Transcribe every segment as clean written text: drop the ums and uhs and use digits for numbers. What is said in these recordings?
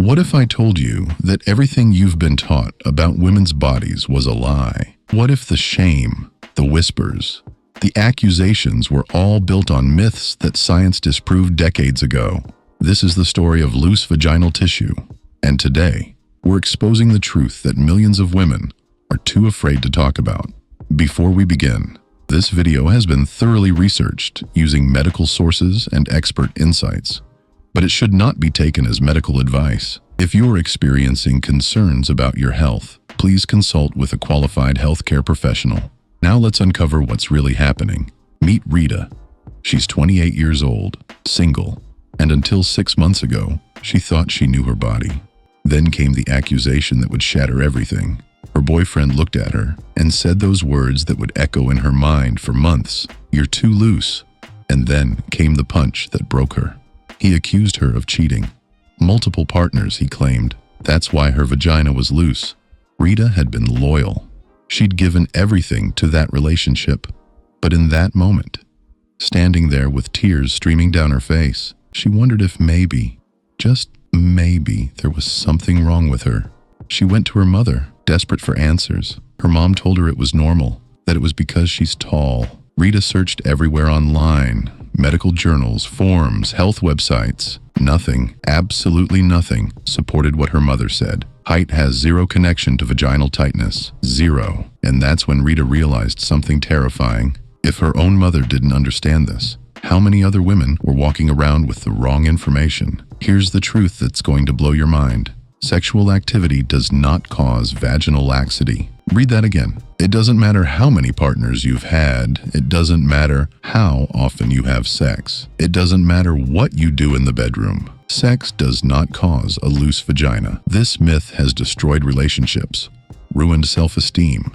What if I told you that everything you've been taught about women's bodies was a lie? What if the shame, the whispers, the accusations were all built on myths that science disproved decades ago? This is the story of loose vaginal tissue, and today, we're exposing the truth that millions of women are too afraid to talk about. Before we begin, this video has been thoroughly researched using medical sources and expert insights, but it should not be taken as medical advice. If you're experiencing concerns about your health, please consult with a qualified healthcare professional. Now let's uncover what's really happening. Meet Rita. She's 28 years old, single, and until 6 months ago, she thought she knew her body. Then came the accusation that would shatter everything. Her boyfriend looked at her and said those words that would echo in her mind for months. "You're too loose." And then came the punch that broke her. He accused her of cheating. Multiple partners, he claimed. That's why her vagina was loose. Rita had been loyal. She'd given everything to that relationship. But in that moment, standing there with tears streaming down her face, she wondered if maybe, just maybe, there was something wrong with her. She went to her mother, desperate for answers. Her mom told her it was normal, that it was because she's tall. Rita searched everywhere online, medical journals, forums, health websites. Nothing, absolutely nothing, supported what her mother said. Height has zero connection to vaginal tightness. Zero. And that's when Rita realized something terrifying. If her own mother didn't understand this, how many other women were walking around with the wrong information? Here's the truth that's going to blow your mind. Sexual activity does not cause vaginal laxity. Read that again. It doesn't matter how many partners you've had. It doesn't matter how often you have sex. It doesn't matter what you do in the bedroom. Sex does not cause a loose vagina. This myth has destroyed relationships, ruined self-esteem,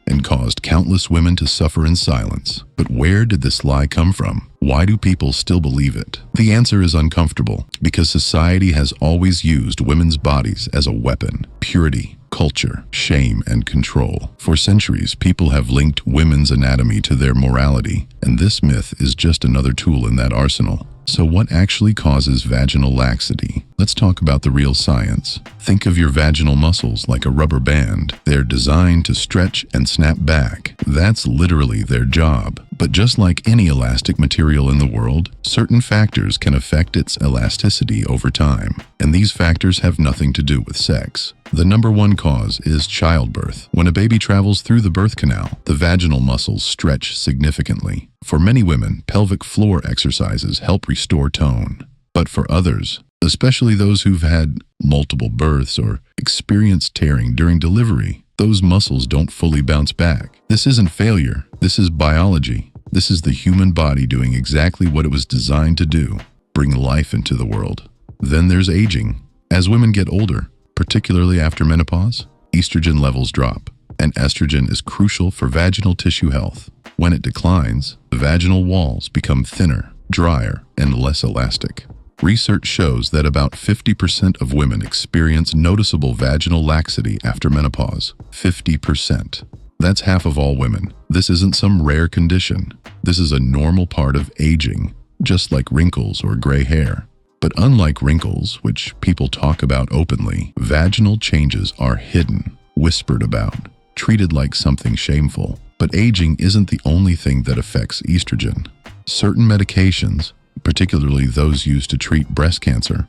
and caused countless women to suffer in silence. But where did this lie come from? Why do people still believe it? The answer is uncomfortable, because society has always used women's bodies as a weapon. Purity, culture, shame, and control. For centuries, people have linked women's anatomy to their morality, and this myth is just another tool in that arsenal. So what actually causes vaginal laxity? Let's talk about the real science. Think of your vaginal muscles like a rubber band. They're designed to stretch and snap back. That's literally their job. But just like any elastic material in the world, certain factors can affect its elasticity over time. And these factors have nothing to do with sex. The number one cause is childbirth. When a baby travels through the birth canal, the vaginal muscles stretch significantly. For many women, pelvic floor exercises help restore tone. But for others, especially those who've had multiple births or experienced tearing during delivery, those muscles don't fully bounce back. This isn't failure. This is biology. This is the human body doing exactly what it was designed to do: bring life into the world. Then there's aging. As women get older, particularly after menopause, estrogen levels drop, and estrogen is crucial for vaginal tissue health. When it declines, the vaginal walls become thinner, drier, and less elastic. Research shows that about 50% of women experience noticeable vaginal laxity after menopause. 50%. That's half of all women. This isn't some rare condition. This is a normal part of aging, just like wrinkles or gray hair. But unlike wrinkles, which people talk about openly, vaginal changes are hidden, whispered about, treated like something shameful. But aging isn't the only thing that affects estrogen. Certain medications, particularly those used to treat breast cancer,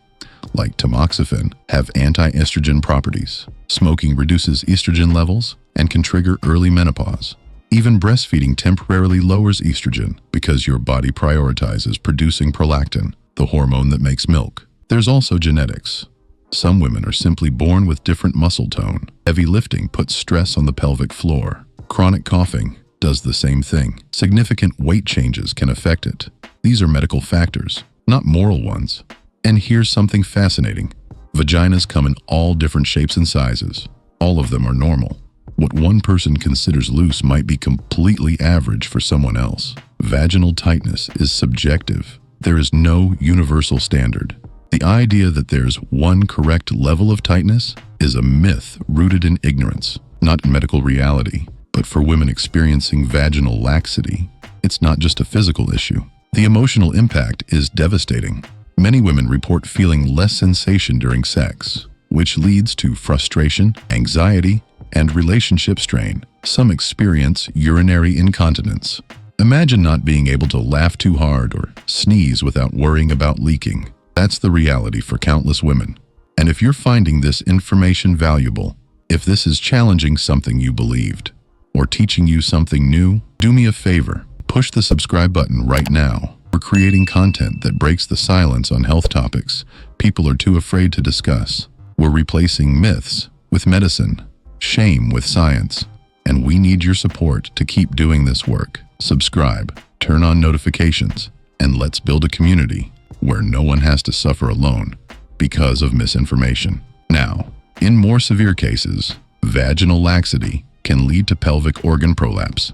like tamoxifen, have anti-estrogen properties. Smoking reduces estrogen levels and can trigger early menopause. Even breastfeeding temporarily lowers estrogen because your body prioritizes producing prolactin, the hormone that makes milk. There's also genetics. Some women are simply born with different muscle tone. Heavy lifting puts stress on the pelvic floor. Chronic coughing does the same thing. Significant weight changes can affect it. These are medical factors, not moral ones. And here's something fascinating. Vaginas come in all different shapes and sizes. All of them are normal. What one person considers loose might be completely average for someone else. Vaginal tightness is subjective. There is no universal standard. The idea that there's one correct level of tightness is a myth rooted in ignorance, not in medical reality. But for women experiencing vaginal laxity, it's not just a physical issue. The emotional impact is devastating. Many women report feeling less sensation during sex, which leads to frustration, anxiety, and relationship strain. Some experience urinary incontinence. Imagine not being able to laugh too hard or sneeze without worrying about leaking. That's the reality for countless women. And if you're finding this information valuable, if this is challenging something you believed, or teaching you something new, do me a favor. Push the subscribe button right now. We're creating content that breaks the silence on health topics people are too afraid to discuss. We're replacing myths with medicine, shame with science, and we need your support to keep doing this work. Subscribe, turn on notifications, and let's build a community where no one has to suffer alone because of misinformation. Now, in more severe cases, vaginal laxity can lead to pelvic organ prolapse.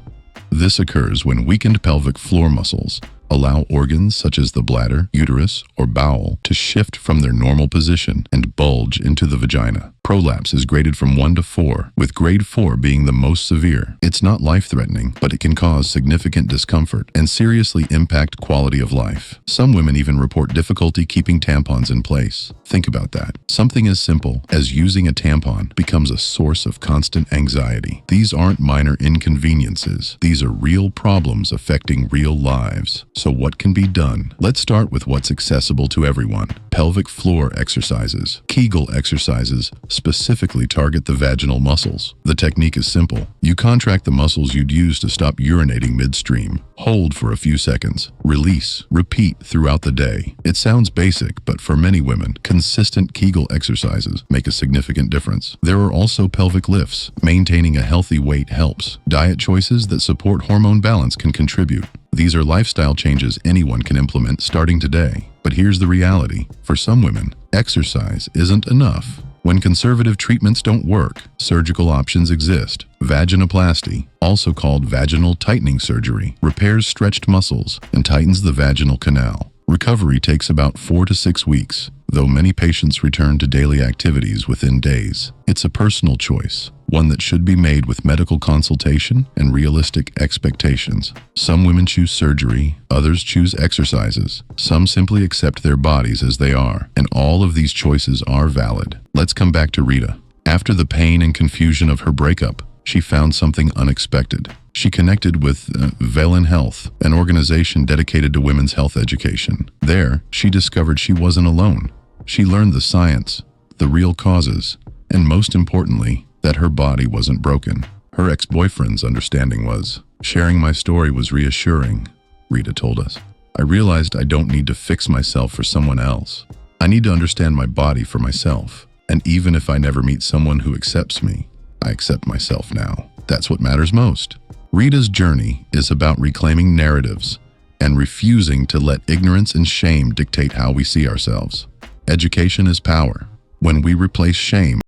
This occurs when weakened pelvic floor muscles allow organs such as the bladder, uterus, or bowel to shift from their normal position and bulge into the vagina. Prolapse is graded from 1 to 4, with grade 4 being the most severe. It's not life-threatening, but it can cause significant discomfort and seriously impact quality of life. Some women even report difficulty keeping tampons in place. Think about that. Something as simple as using a tampon becomes a source of constant anxiety. These aren't minor inconveniences. These are real problems affecting real lives. So what can be done? Let's start with what's accessible to everyone. Pelvic floor exercises. Kegel exercises specifically target the vaginal muscles. The technique is simple. You contract the muscles you'd use to stop urinating midstream. Hold for a few seconds. Release. Repeat throughout the day. It sounds basic, but for many women, consistent Kegel exercises make a significant difference. There are also pelvic lifts. Maintaining a healthy weight helps. Diet choices that support hormone balance can contribute. These are lifestyle changes anyone can implement starting today. But here's the reality. For some women, exercise isn't enough. When conservative treatments don't work, surgical options exist. Vaginoplasty, also called vaginal tightening surgery, repairs stretched muscles and tightens the vaginal canal. Recovery takes about 4 to 6 weeks, though many patients return to daily activities within days. It's a personal choice, one that should be made with medical consultation and realistic expectations. Some women choose surgery, others choose exercises. Some simply accept their bodies as they are, and all of these choices are valid. Let's come back to Rita. After the pain and confusion of her breakup, she found something unexpected. She connected with Velinhealth, an organization dedicated to women's health education. There, she discovered she wasn't alone. She learned the science, the real causes, and most importantly, that her body wasn't broken. Her ex-boyfriend's understanding was, "Sharing my story was reassuring," Rita told us. "I realized I don't need to fix myself for someone else. I need to understand my body for myself. And even if I never meet someone who accepts me, I accept myself now. That's what matters most." Rita's journey is about reclaiming narratives and refusing to let ignorance and shame dictate how we see ourselves. Education is power. When we replace shame